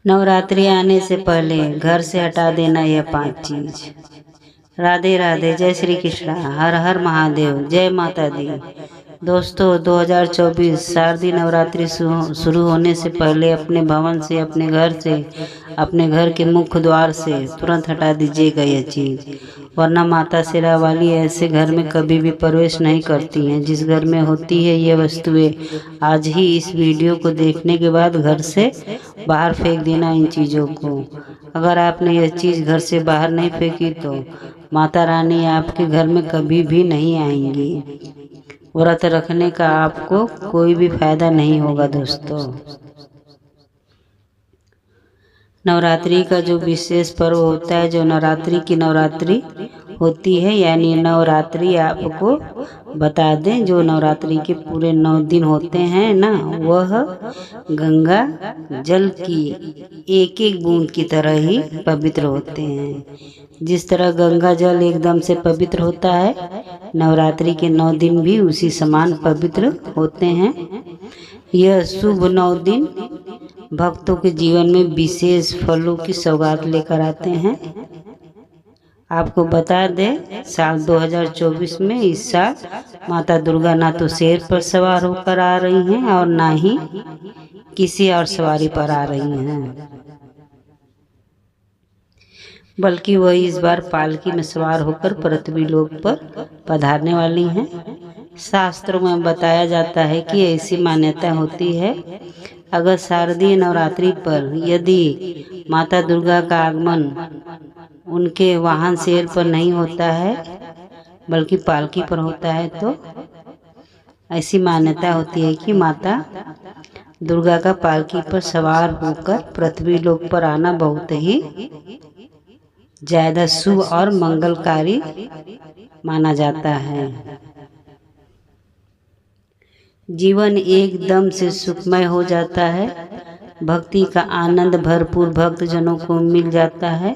नवरात्रि आने से पहले घर से हटा देना यह 5 चीज। राधे राधे, जय श्री कृष्णा, हर हर महादेव, जय माता दी। दोस्तों 2024 शारदीय नवरात्रि शुरू होने से पहले अपने भवन से, अपने घर से, अपने घर के मुख्य द्वार से तुरंत हटा दीजिएगा यह चीज़, वरना माता शेरा वाली ऐसे घर में कभी भी प्रवेश नहीं करती हैं। जिस घर में होती है ये वस्तुएं, आज ही इस वीडियो को देखने के बाद घर से बाहर फेंक देना इन चीज़ों को। अगर आपने यह चीज़ घर से बाहर नहीं फेंकी तो माता रानी आपके घर में कभी भी नहीं आएंगी। व्रत रखने का आपको कोई भी फायदा नहीं होगा। दोस्तों नवरात्रि का जो विशेष पर्व होता है, जो नवरात्रि होती है, यानी नवरात्रि आपको बता दें, जो नवरात्रि के पूरे 9 दिन होते हैं ना, वह गंगा जल की एक एक बूंद की तरह ही पवित्र होते हैं। जिस तरह गंगा जल एकदम से पवित्र होता है, नवरात्रि के 9 दिन भी उसी समान पवित्र होते हैं। यह शुभ 9 दिन भक्तों के जीवन में विशेष फलों की सौगात लेकर आते हैं। आपको बता दें, साल 2024 में इस साल माता दुर्गा ना तो शेर पर सवार होकर आ रही हैं और ना ही किसी और सवारी पर आ रही हैं, बल्कि वह इस बार पालकी में सवार होकर पृथ्वी लोक पर पधारने वाली हैं। शास्त्रों में बताया जाता है कि ऐसी मान्यता होती है, अगर शारदीय नवरात्रि पर यदि माता दुर्गा का आगमन उनके वाहन शेर पर नहीं होता है बल्कि पालकी पर होता है, तो ऐसी मान्यता होती है कि माता दुर्गा का पालकी पर सवार होकर पृथ्वी लोक पर आना बहुत ही ज़्यादा शुभ और मंगलकारी माना जाता है। जीवन एकदम से सुखमय हो जाता है, भक्ति का आनंद भरपूर भक्तजनों को मिल जाता है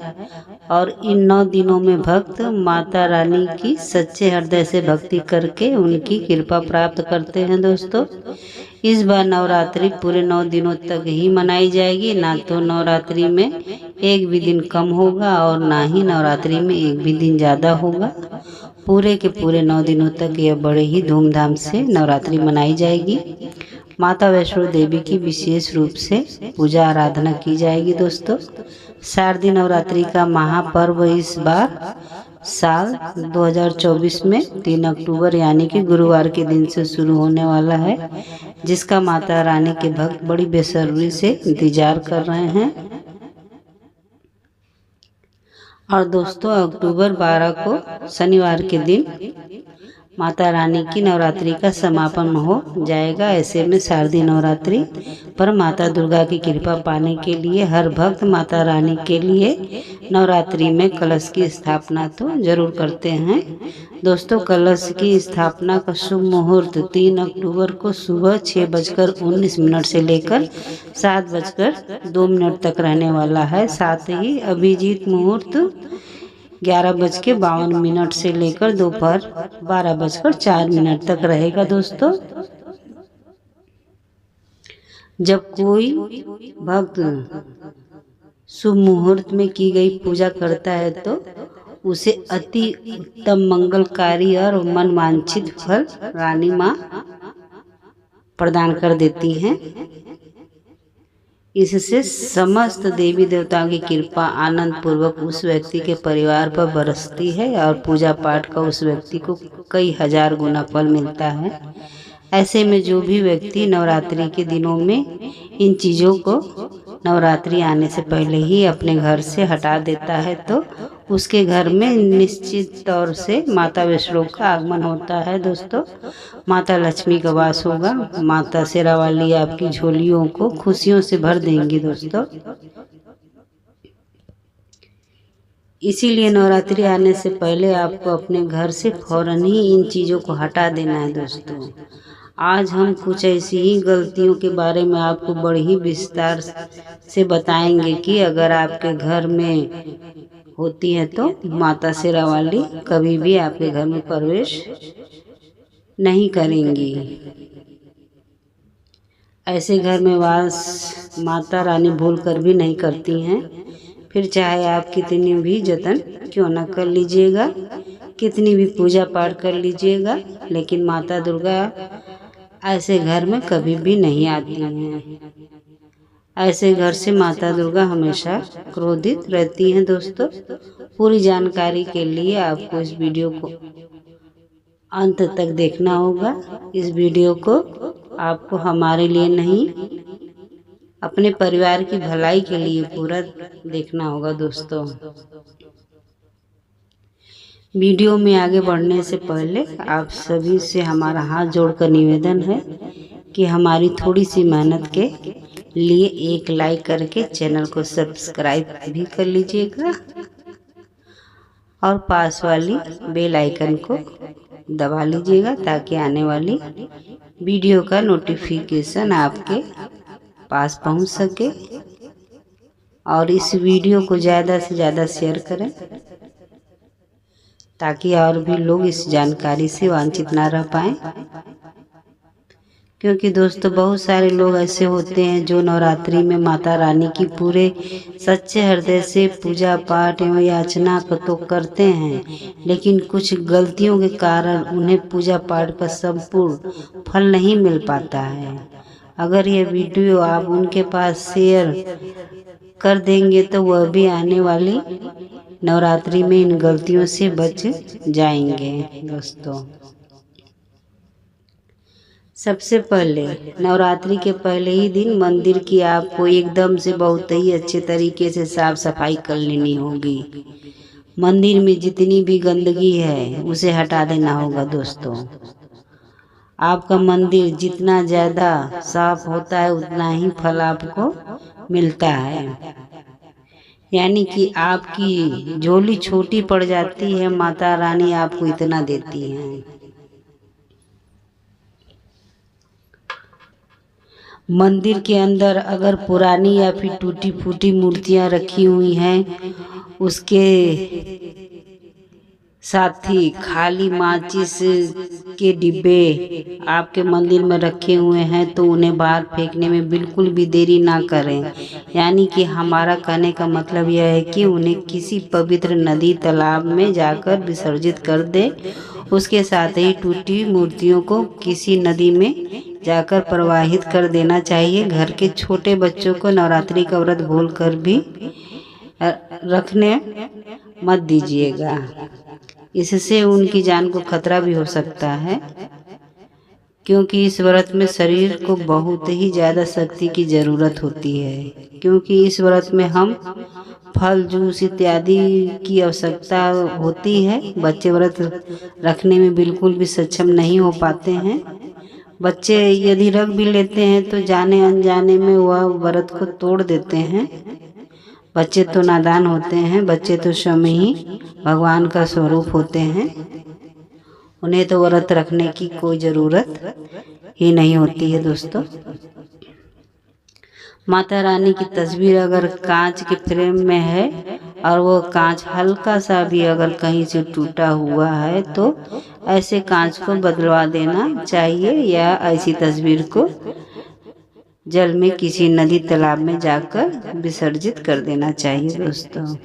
और इन 9 दिनों में भक्त माता रानी की सच्चे हृदय से भक्ति करके उनकी कृपा प्राप्त करते हैं। दोस्तों इस बार नवरात्रि पूरे 9 दिनों तक ही मनाई जाएगी, ना तो नवरात्रि में एक भी दिन कम होगा और ना ही नवरात्रि में एक भी दिन ज़्यादा होगा। पूरे के पूरे 9 दिनों तक यह बड़े ही धूमधाम से नवरात्रि मनाई जाएगी। माता वैष्णो देवी की विशेष रूप से पूजा आराधना की जाएगी। दोस्तों शारदीय नवरात्रि का महापर्व इस बार साल 2024 में 3 अक्टूबर यानी कि गुरुवार के दिन से शुरू होने वाला है, जिसका माता रानी के भक्त बड़ी बेसब्री से इंतजार कर रहे हैं। और दोस्तों अक्टूबर 12 को शनिवार के दिन माता रानी की नवरात्रि का समापन हो जाएगा। ऐसे में शारदीय नवरात्रि पर माता दुर्गा की कृपा पाने के लिए हर भक्त माता रानी के लिए नवरात्रि में कलश की स्थापना तो जरूर करते हैं। दोस्तों कलश की स्थापना का शुभ मुहूर्त 3 अक्टूबर को सुबह 6:19 से लेकर 7:02 तक रहने वाला है। साथ ही अभिजीत मुहूर्त 11:52 से लेकर दोपहर 12:04 तक रहेगा। दोस्तों जब कोई भक्त शुभ मुहूर्त में की गई पूजा करता है तो उसे अति उत्तम मंगलकारी और मनवांछित फल रानी माँ प्रदान कर देती हैं। इससे समस्त देवी देवताओं की कृपा आनंद पूर्वक उस व्यक्ति के परिवार पर बरसती है और पूजा पाठ का उस व्यक्ति को कई हजार गुना फल मिलता है। ऐसे में जो भी व्यक्ति नवरात्रि के दिनों में इन चीज़ों को नवरात्रि आने से पहले ही अपने घर से हटा देता है तो उसके घर में निश्चित तौर से माता वैष्णो का आगमन होता है। दोस्तों माता लक्ष्मी का वास होगा, माता शेरा वाली आपकी झोलियों को खुशियों से भर देंगी। दोस्तों इसीलिए नवरात्रि आने से पहले आपको अपने घर से फौरन ही इन चीज़ों को हटा देना है। दोस्तों आज हम कुछ ऐसी ही गलतियों के बारे में आपको बड़ी ही विस्तार से बताएंगे कि अगर आपके घर में होती है तो माता शेरा वाली कभी भी आपके घर में प्रवेश नहीं करेंगी। ऐसे घर में वास माता रानी भूल कर भी नहीं करती हैं। फिर चाहे आप कितनी भी जतन क्यों न कर लीजिएगा, कितनी भी पूजा पाठ कर लीजिएगा, लेकिन माता दुर्गा ऐसे घर में कभी भी नहीं आती हैं। ऐसे घर से माता दुर्गा हमेशा क्रोधित रहती हैं। दोस्तों, पूरी जानकारी के लिए आपको इस वीडियो को अंत तक देखना होगा। इस वीडियो को आपको हमारे लिए नहीं, अपने परिवार की भलाई के लिए पूरा देखना होगा। दोस्तों, वीडियो में आगे बढ़ने से पहले आप सभी से हमारा हाथ जोड़कर निवेदन है कि हमारी थोड़ी सी मेहनत के लिए एक लाइक करके चैनल को सब्सक्राइब भी कर लीजिएगा और पास वाली बेल आइकन को दबा लीजिएगा ताकि आने वाली वीडियो का नोटिफिकेशन आपके पास पहुंच सके। और इस वीडियो को ज़्यादा से ज़्यादा शेयर करें ताकि और भी लोग इस जानकारी से वंचित ना रह पाएं। क्योंकि दोस्तों, बहुत सारे लोग ऐसे होते हैं जो नवरात्रि में माता रानी की पूरे सच्चे हृदय से पूजा पाठ एवं याचना तो करते हैं, लेकिन कुछ गलतियों के कारण उन्हें पूजा पाठ का संपूर्ण फल नहीं मिल पाता है। अगर यह वीडियो आप उनके पास शेयर कर देंगे तो वह भी आने वाली नवरात्रि में इन गलतियों से बच जाएंगे। दोस्तों, सबसे पहले नवरात्रि के पहले ही दिन मंदिर की आपको एकदम से बहुत ही अच्छे तरीके से साफ सफाई कर लेनी होगी। मंदिर में जितनी भी गंदगी है उसे हटा देना होगा। दोस्तों, आपका मंदिर जितना ज़्यादा साफ होता है उतना ही फल आपको मिलता है। यानी कि आपकी झोली छोटी पड़ जाती है, माता रानी आपको इतना देती हैं। मंदिर के अंदर अगर पुरानी या फिर टूटी फूटी मूर्तियां रखी हुई हैं, उसके साथ ही खाली माचिस के डिब्बे आपके मंदिर में रखे हुए हैं तो उन्हें बाहर फेंकने में बिल्कुल भी देरी ना करें। यानी कि हमारा कहने का मतलब यह है कि उन्हें किसी पवित्र नदी तालाब में जाकर विसर्जित कर दें। उसके साथ ही टूटी मूर्तियों को किसी नदी में जाकर प्रवाहित कर देना चाहिए। घर के छोटे बच्चों को नवरात्रि का व्रत भूल कर भी रखने मत दीजिएगा, इससे उनकी जान को खतरा भी हो सकता है। क्योंकि इस व्रत में शरीर को बहुत ही ज़्यादा शक्ति की ज़रूरत होती है, क्योंकि इस व्रत में हम फल जूस इत्यादि की आवश्यकता होती है। बच्चे व्रत रखने में बिल्कुल भी सक्षम नहीं हो पाते हैं। बच्चे यदि रख भी लेते हैं तो जाने अनजाने में वह व्रत को तोड़ देते हैं। बच्चे तो नादान होते हैं, बच्चे तो स्वयं ही भगवान का स्वरूप होते हैं। उन्हें तो व्रत रखने की कोई ज़रूरत ही नहीं होती है। दोस्तों, माता रानी की तस्वीर अगर कांच के फ्रेम में है और वो कांच हल्का सा भी अगर कहीं से टूटा हुआ है तो ऐसे कांच को बदलवा देना चाहिए या ऐसी तस्वीर को जल में किसी नदी तालाब में जाकर विसर्जित कर देना चाहिए। दोस्तों,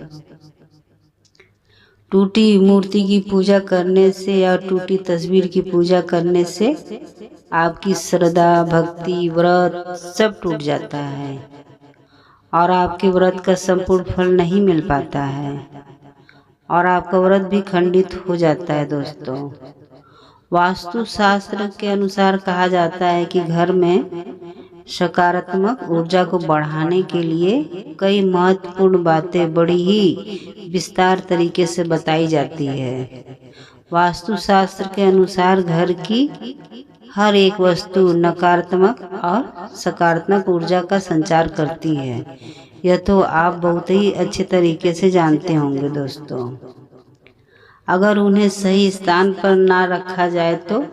टूटी मूर्ति की पूजा करने से या टूटी तस्वीर की पूजा करने से आपकी श्रद्धा भक्ति व्रत सब टूट जाता है और आपके व्रत का संपूर्ण फल नहीं मिल पाता है और आपका व्रत भी खंडित हो जाता है। दोस्तों, वास्तु शास्त्र के अनुसार कहा जाता है कि घर में सकारात्मक ऊर्जा को बढ़ाने के लिए कई महत्वपूर्ण बातें बड़ी ही विस्तार तरीके से बताई जाती है। वास्तु शास्त्र के अनुसार घर की हर एक वस्तु नकारात्मक और सकारात्मक ऊर्जा का संचार करती है। यह तो आप बहुत ही अच्छे तरीके से जानते होंगे। दोस्तों, अगर उन्हें सही स्थान पर ना रखा जाए तो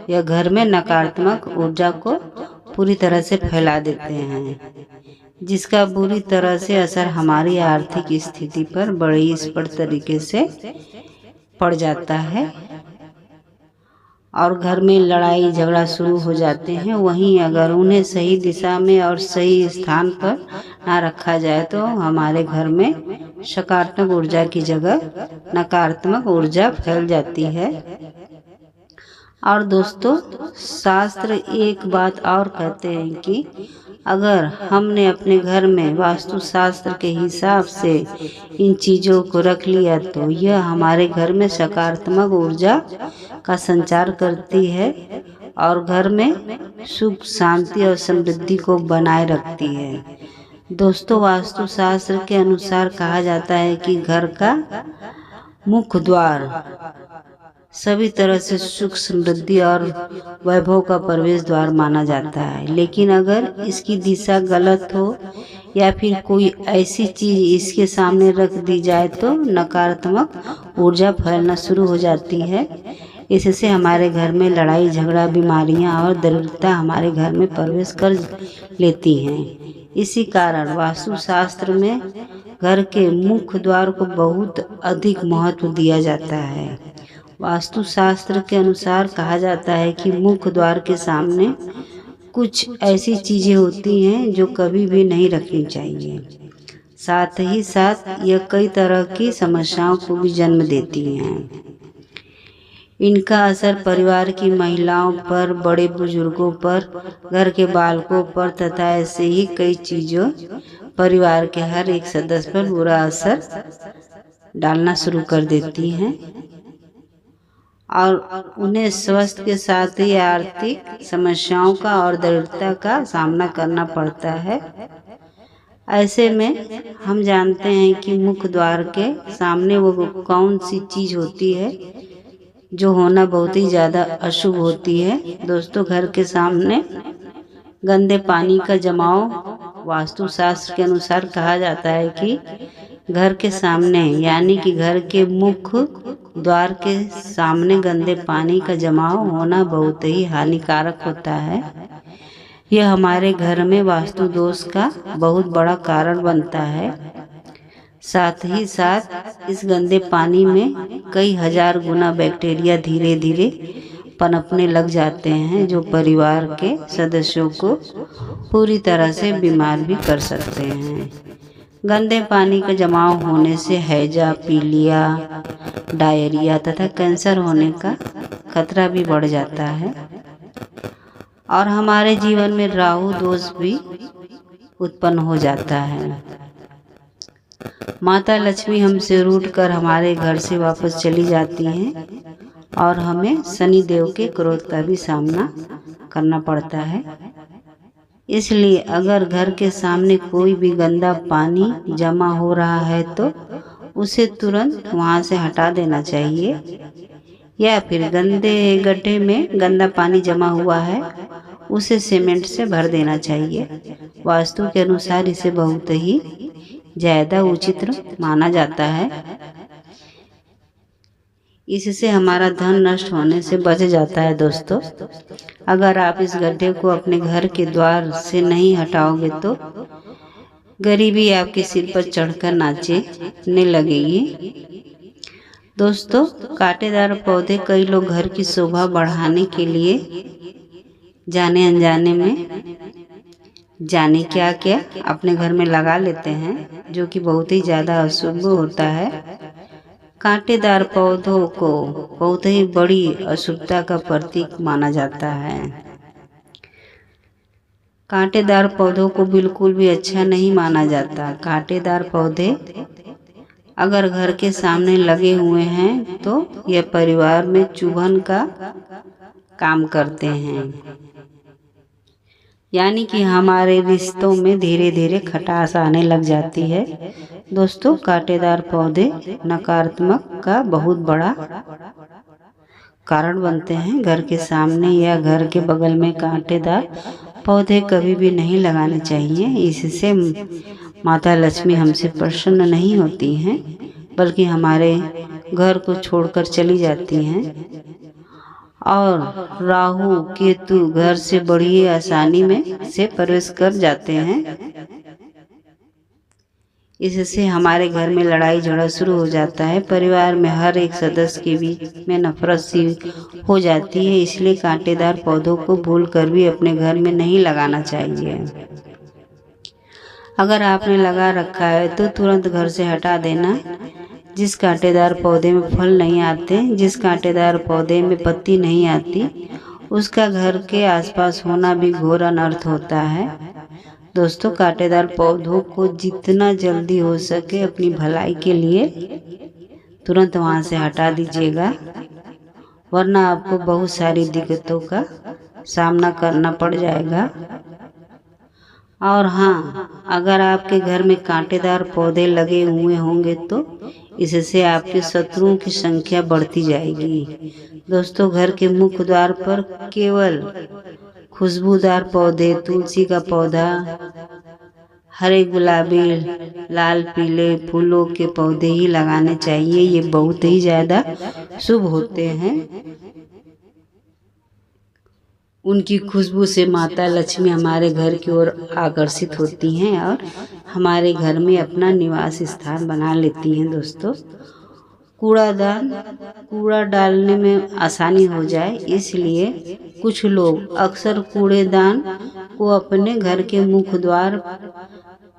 यह घर में नकारात्मक ऊर्जा को पूरी तरह से फैला देते हैं, जिसका बुरी तरह से असर हमारी आर्थिक स्थिति पर बड़े स्पष्ट तरीके से पड़ जाता है और घर में लड़ाई झगड़ा शुरू हो जाते हैं। वहीं अगर उन्हें सही दिशा में और सही स्थान पर ना रखा जाए तो हमारे घर में सकारात्मक ऊर्जा की जगह नकारात्मक ऊर्जा फैल जाती है। और दोस्तों, शास्त्र एक बात और कहते हैं कि अगर हमने अपने घर में वास्तु शास्त्र के हिसाब से इन चीज़ों को रख लिया तो यह हमारे घर में सकारात्मक ऊर्जा का संचार करती है और घर में सुख शांति और समृद्धि को बनाए रखती है। दोस्तों, वास्तु शास्त्र के अनुसार कहा जाता है कि घर का मुख्य द्वार सभी तरह से सुख समृद्धि और वैभव का प्रवेश द्वार माना जाता है। लेकिन अगर इसकी दिशा गलत हो या फिर कोई ऐसी चीज़ इसके सामने रख दी जाए तो नकारात्मक ऊर्जा फैलना शुरू हो जाती है। इससे हमारे घर में लड़ाई झगड़ा, बीमारियां और दरिद्रता हमारे घर में प्रवेश कर लेती हैं। इसी कारण वास्तुशास्त्र में घर के मुख्य द्वार को बहुत अधिक महत्व दिया जाता है। वास्तुशास्त्र के अनुसार कहा जाता है कि मुख्य द्वार के सामने कुछ ऐसी चीज़ें होती हैं जो कभी भी नहीं रखनी चाहिए। साथ ही साथ यह कई तरह की समस्याओं को भी जन्म देती हैं। इनका असर परिवार की महिलाओं पर, बड़े बुजुर्गों पर, घर के बालकों पर तथा ऐसे ही कई चीज़ों परिवार के हर एक सदस्य पर बुरा असर डालना शुरू कर देती हैं और उन्हें स्वास्थ्य के साथ ही आर्थिक समस्याओं का और दरिद्रता का सामना करना पड़ता है। ऐसे में हम जानते हैं कि मुख्य द्वार के सामने वो कौन सी चीज़ होती है जो होना बहुत ही ज़्यादा अशुभ होती है। दोस्तों, घर के सामने गंदे पानी का जमाव वास्तुशास्त्र के अनुसार कहा जाता है कि घर के सामने यानी कि घर के मुख्य द्वार के सामने गंदे पानी का जमाव होना बहुत ही हानिकारक होता है। यह हमारे घर में वास्तु दोष का बहुत बड़ा कारण बनता है। साथ ही साथ इस गंदे पानी में कई हजार गुना बैक्टीरिया धीरे धीरे पनपने लग जाते हैं जो परिवार के सदस्यों को पूरी तरह से बीमार भी कर सकते हैं। गंदे पानी का जमाव होने से हैजा, पीलिया, डायरिया तथा कैंसर होने का खतरा भी बढ़ जाता है और हमारे जीवन में राहु दोष भी उत्पन्न हो जाता है। माता लक्ष्मी हमसे रूठकर हमारे घर से वापस चली जाती हैं और हमें शनि देव के क्रोध का भी सामना करना पड़ता है। इसलिए अगर घर के सामने कोई भी गंदा पानी जमा हो रहा है तो उसे तुरंत वहां से हटा देना चाहिए, या फिर गंदे गड्ढे में गंदा पानी जमा हुआ है उसे सीमेंट से भर देना चाहिए। वास्तु के अनुसार इसे बहुत ही ज़्यादा उचित माना जाता है। इससे हमारा धन नष्ट होने से बच जाता है। दोस्तों, अगर आप इस गड्ढे को अपने घर के द्वार से नहीं हटाओगे तो गरीबी आपके सिर पर चढ़कर नाचने लगेगी। दोस्तों, कांटेदार पौधे कई लोग घर की शोभा बढ़ाने के लिए जाने अनजाने में जाने क्या क्या अपने घर में लगा लेते हैं जो कि बहुत ही ज़्यादा अशुभ होता है। कांटेदार पौधों को बहुत ही बड़ी अशुभता का प्रतीक माना जाता है। कांटेदार पौधों को बिल्कुल भी अच्छा नहीं माना जाता। कांटेदार पौधे अगर घर के सामने लगे हुए हैं तो यह परिवार में चुभन का काम करते हैं, यानी कि हमारे रिश्तों में धीरे धीरे खटास आने लग जाती है। दोस्तों, कांटेदार पौधे नकारात्मक का बहुत बड़ा कारण बनते हैं। घर के सामने या घर के बगल में कांटेदार पौधे कभी भी नहीं लगाने चाहिए। इससे माता लक्ष्मी हमसे प्रसन्न नहीं होती हैं बल्कि हमारे घर को छोड़कर चली जाती हैं और राहु केतु घर से बड़ी आसानी में से प्रवेश कर जाते हैं। इससे हमारे घर में लड़ाई झगड़ा शुरू हो जाता है। परिवार में हर एक सदस्य के बीच में नफरत सी हो जाती है। इसलिए कांटेदार पौधों को भूल कर भी अपने घर में नहीं लगाना चाहिए। अगर आपने लगा रखा है तो तुरंत घर से हटा देना। जिस कांटेदार पौधे में फल नहीं आते, जिस कांटेदार पौधे में पत्ती नहीं आती, उसका घर के आसपास होना भी घोर अनर्थ होता है। दोस्तों, कांटेदार पौधों को जितना जल्दी हो सके अपनी भलाई के लिए तुरंत वहां से हटा दीजिएगा, वरना आपको बहुत सारी दिक्कतों का सामना करना पड़ जाएगा। और हाँ, अगर आपके घर में कांटेदार पौधे लगे हुए होंगे तो इससे आपके शत्रुओं की संख्या बढ़ती जाएगी। दोस्तों, घर के मुख्य द्वार पर केवल खुशबूदार पौधे, तुलसी का पौधा, हरे गुलाबी लाल पीले फूलों के पौधे ही लगाने चाहिए। ये बहुत ही ज़्यादा शुभ होते हैं। उनकी खुशबू से माता लक्ष्मी हमारे घर की ओर आकर्षित होती हैं और हमारे घर में अपना निवास स्थान बना लेती हैं। दोस्तों, कूड़ा डालने में आसानी हो जाए, इसलिए कुछ लोग अक्सर कूड़ेदान को अपने घर के मुख्य द्वार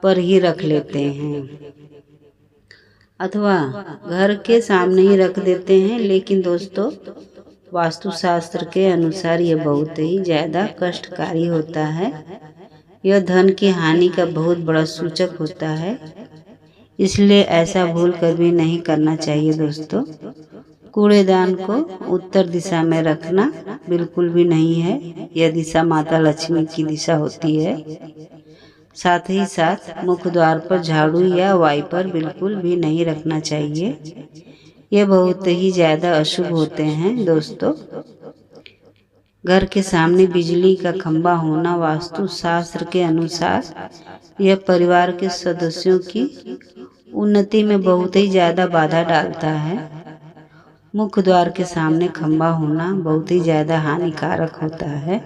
पर ही रख लेते हैं अथवा घर के सामने ही रख देते हैं। लेकिन दोस्तों, वास्तुशास्त्र के अनुसार यह बहुत ही ज़्यादा कष्टकारी होता है। यह धन की हानि का बहुत बड़ा सूचक होता है, इसलिए ऐसा भूल कर भी नहीं करना चाहिए। दोस्तों, कूड़ेदान को उत्तर दिशा में रखना बिल्कुल भी नहीं है। यह दिशा माता लक्ष्मी की दिशा होती है। साथ ही साथ मुख्य द्वार पर झाड़ू या वाइपर बिल्कुल भी नहीं रखना चाहिए। ये बहुत ही ज़्यादा अशुभ होते हैं। दोस्तों, घर के सामने बिजली का खंभा होना वास्तु शास्त्र के अनुसार यह परिवार के सदस्यों की उन्नति में बहुत ही ज़्यादा बाधा डालता है। मुख्य द्वार के सामने खंभा होना बहुत ही ज़्यादा हानिकारक होता है।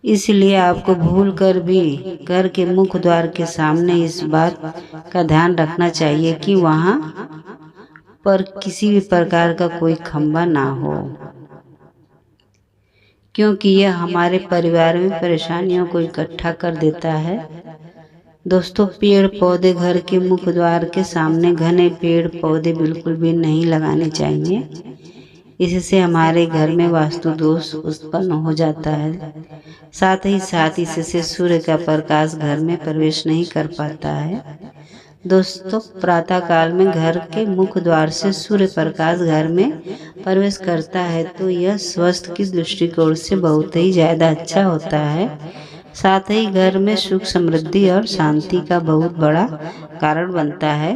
इसलिए आपको भूल कर भी घर के मुख्य द्वार के सामने इस बात का ध्यान रखना चाहिए कि वहाँ पर किसी भी प्रकार का कोई खंभा ना हो, क्योंकि यह हमारे परिवार में परेशानियों को इकट्ठा कर देता है। दोस्तों, पेड़ पौधे घर के मुख्य द्वार के सामने घने पेड़ पौधे बिल्कुल भी नहीं लगाने चाहिए। इससे हमारे घर में वास्तु दोष उत्पन्न हो जाता है। साथ ही साथ इससे सूर्य का प्रकाश घर में प्रवेश नहीं कर पाता है। दोस्तों, प्रातः काल में घर के मुख्य द्वार से सूर्य प्रकाश घर में प्रवेश करता है तो यह स्वास्थ्य की दृष्टिकोण से बहुत ही ज़्यादा अच्छा होता है। साथ ही घर में सुख समृद्धि और शांति का बहुत बड़ा कारण बनता है।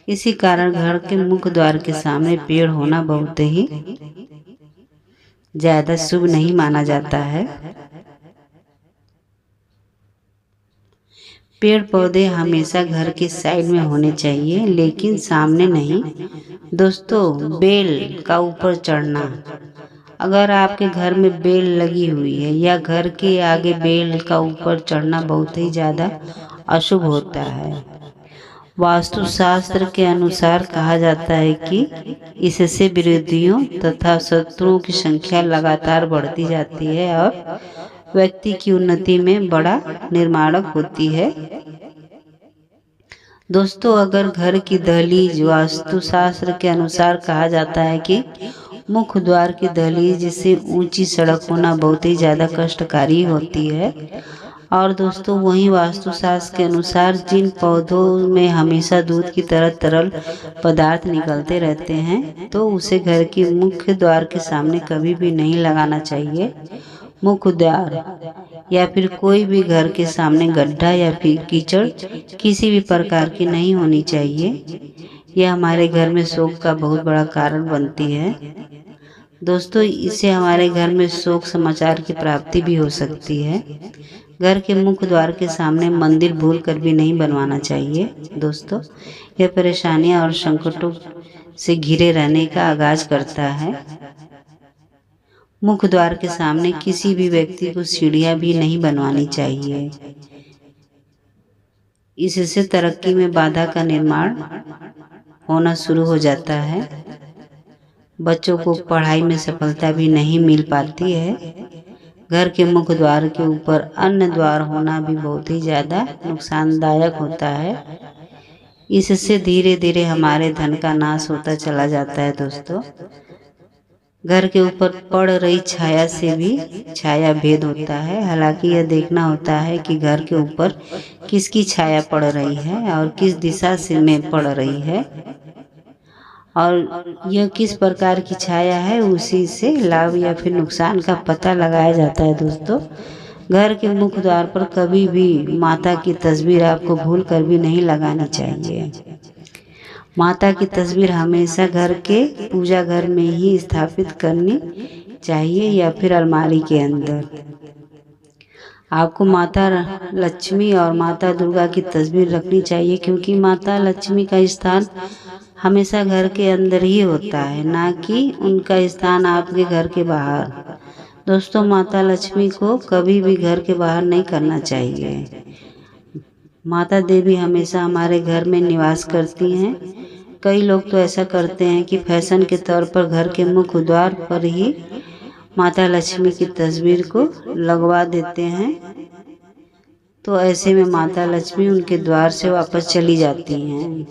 इसी कारण घर के मुख्य द्वार के सामने पेड़ होना बहुत ही ज़्यादा शुभ नहीं माना जाता है। पेड़ पौधे हमेशा घर के साइड में होने चाहिए, लेकिन सामने नहीं। दोस्तों, बेल का ऊपर चढ़ना, अगर आपके घर में बेल लगी हुई है या घर के आगे बेल का ऊपर चढ़ना बहुत ही ज़्यादा अशुभ होता है। वास्तुशास्त्र के अनुसार कहा जाता है कि इससे विरोधियों तथा शत्रुओं की संख्या लगातार बढ़ती जाती है और व्यक्ति की उन्नति में बड़ा निर्णायक होती है। दोस्तों, अगर घर की दहलीज वास्तुशास्त्र के अनुसार कहा जाता है कि मुख्य द्वार की दहलीज से ऊंची सड़क होना बहुत ही ज़्यादा कष्टकारी होती है। और दोस्तों, वहीं वास्तुशास्त्र के अनुसार जिन पौधों में हमेशा दूध की तरह तरल पदार्थ निकलते रहते हैं तो उसे घर के मुख्य द्वार के सामने कभी भी नहीं लगाना चाहिए। मुख्य द्वार या फिर कोई भी घर के सामने गड्ढा या फिर कीचड़ किसी भी प्रकार की नहीं होनी चाहिए। यह हमारे घर में शोक का बहुत बड़ा कारण बनती है। दोस्तों, इससे हमारे घर में शोक समाचार की प्राप्ति भी हो सकती है। घर के मुख्य द्वार के सामने मंदिर भूल कर भी नहीं बनवाना चाहिए। दोस्तों, यह परेशानियां और संकटों से घिरे रहने का आगाज करता है। मुख्य द्वार के सामने किसी भी व्यक्ति को सीढ़ियां भी नहीं बनवानी चाहिए। इससे तरक्की में बाधा का निर्माण होना शुरू हो जाता है। बच्चों को पढ़ाई में सफलता भी नहीं मिल पाती है। घर के मुख्य द्वार के ऊपर अन्य द्वार होना भी बहुत ही ज़्यादा नुकसानदायक होता है। इससे धीरे धीरे हमारे धन का नाश होता चला जाता है दोस्तों। घर के ऊपर पड़ रही छाया से भी छाया भेद होता है। हालांकि यह देखना होता है कि घर के ऊपर किसकी छाया पड़ रही है और किस दिशा से में पड़ रही है और यह किस प्रकार की छाया है, उसी से लाभ या फिर नुकसान का पता लगाया जाता है दोस्तों। घर के मुख्य द्वार पर कभी भी माता की तस्वीर आपको भूल कर भी नहीं लगानी चाहिए। माता की तस्वीर हमेशा घर के पूजा घर में ही स्थापित करनी चाहिए या फिर अलमारी के अंदर। आपको माता लक्ष्मी और माता दुर्गा की तस्वीर रखनी चाहिए, क्योंकि माता लक्ष्मी का स्थान हमेशा घर के अंदर ही होता है, ना कि उनका स्थान आपके घर के बाहर। दोस्तों, माता लक्ष्मी को कभी भी घर के बाहर नहीं करना चाहिए। माता देवी हमेशा हमारे घर में निवास करती हैं। कई लोग तो ऐसा करते हैं कि फैशन के तौर पर घर के मुख्य द्वार पर ही माता लक्ष्मी की तस्वीर को लगवा देते हैं। तो ऐसे में माता लक्ष्मी उनके द्वार से वापस चली जाती हैं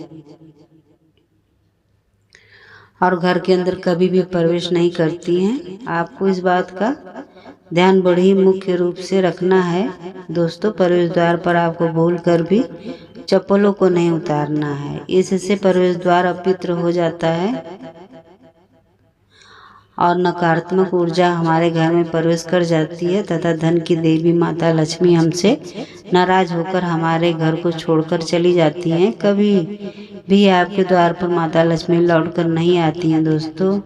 और घर के अंदर कभी भी प्रवेश नहीं करती हैं। आपको इस बात का ध्यान बड़ी मुख्य रूप से रखना है दोस्तों। प्रवेश द्वार पर आपको भूल कर भी चप्पलों को नहीं उतारना है। इससे प्रवेश द्वार अपवित्र हो जाता है और नकारात्मक ऊर्जा हमारे घर में प्रवेश कर जाती है तथा धन की देवी माता लक्ष्मी हमसे नाराज होकर हमारे घर को छोड़कर चली जाती हैं। कभी भी आपके द्वार पर माता लक्ष्मी लौटकर नहीं आती हैं दोस्तों।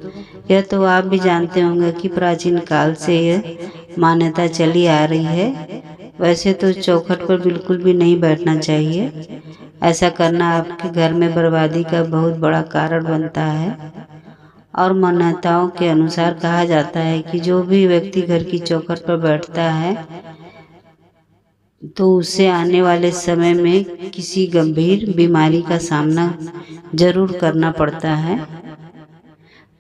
यह तो आप भी जानते होंगे कि प्राचीन काल से यह मान्यता चली आ रही है। वैसे तो चौखट पर बिल्कुल भी नहीं बैठना चाहिए। ऐसा करना आपके घर में बर्बादी का बहुत बड़ा कारण बनता है और मान्यताओं के अनुसार कहा जाता है कि जो भी व्यक्ति घर की चौखट पर बैठता है तो उसे आने वाले समय में किसी गंभीर बीमारी का सामना जरूर करना पड़ता है।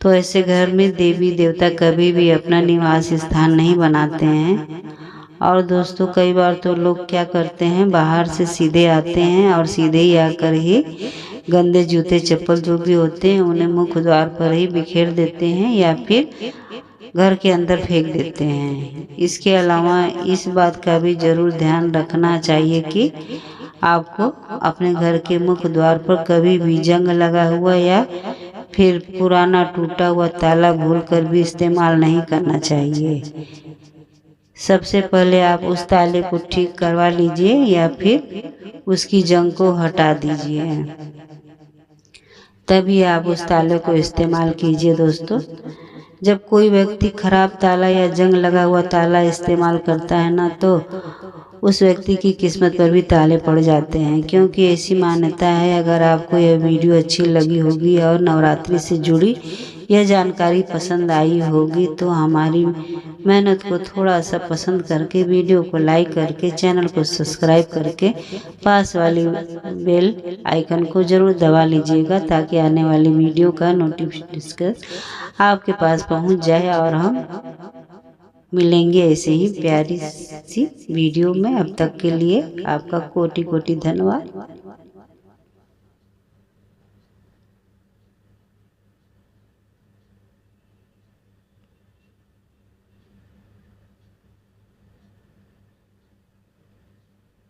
तो ऐसे घर में देवी देवता कभी भी अपना निवास स्थान नहीं बनाते हैं। और दोस्तों, कई बार तो लोग क्या करते हैं, बाहर से सीधे आते हैं और सीधे ही आकर ही गंदे जूते चप्पल जो भी होते हैं उन्हें मुख्य द्वार पर ही बिखेर देते हैं या फिर घर के अंदर फेंक देते हैं। इसके अलावा इस बात का भी जरूर ध्यान रखना चाहिए कि आपको अपने घर के मुख्य द्वार पर कभी भी जंग लगा हुआ या फिर पुराना टूटा हुआ ताला भूलकर भी इस्तेमाल नहीं करना चाहिए। सबसे पहले आप उस ताले को ठीक करवा लीजिए या फिर उसकी जंग को हटा दीजिए, तभी आप उस ताले को इस्तेमाल कीजिए दोस्तों। जब कोई व्यक्ति खराब ताला या जंग लगा हुआ ताला इस्तेमाल करता है ना, तो उस व्यक्ति की किस्मत पर भी ताले पड़ जाते हैं, क्योंकि ऐसी मान्यता है। अगर आपको यह वीडियो अच्छी लगी होगी और नवरात्रि से जुड़ी यह जानकारी पसंद आई होगी तो हमारी मेहनत को थोड़ा सा पसंद करके वीडियो को लाइक करके चैनल को सब्सक्राइब करके पास वाली बेल आइकन को ज़रूर दबा लीजिएगा, ताकि आने वाली वीडियो का नोटिफिकेशन आपके पास पहुंच जाए और हम मिलेंगे ऐसे ही प्यारी सी वीडियो में। अब तक के लिए आपका कोटि कोटि धन्यवाद।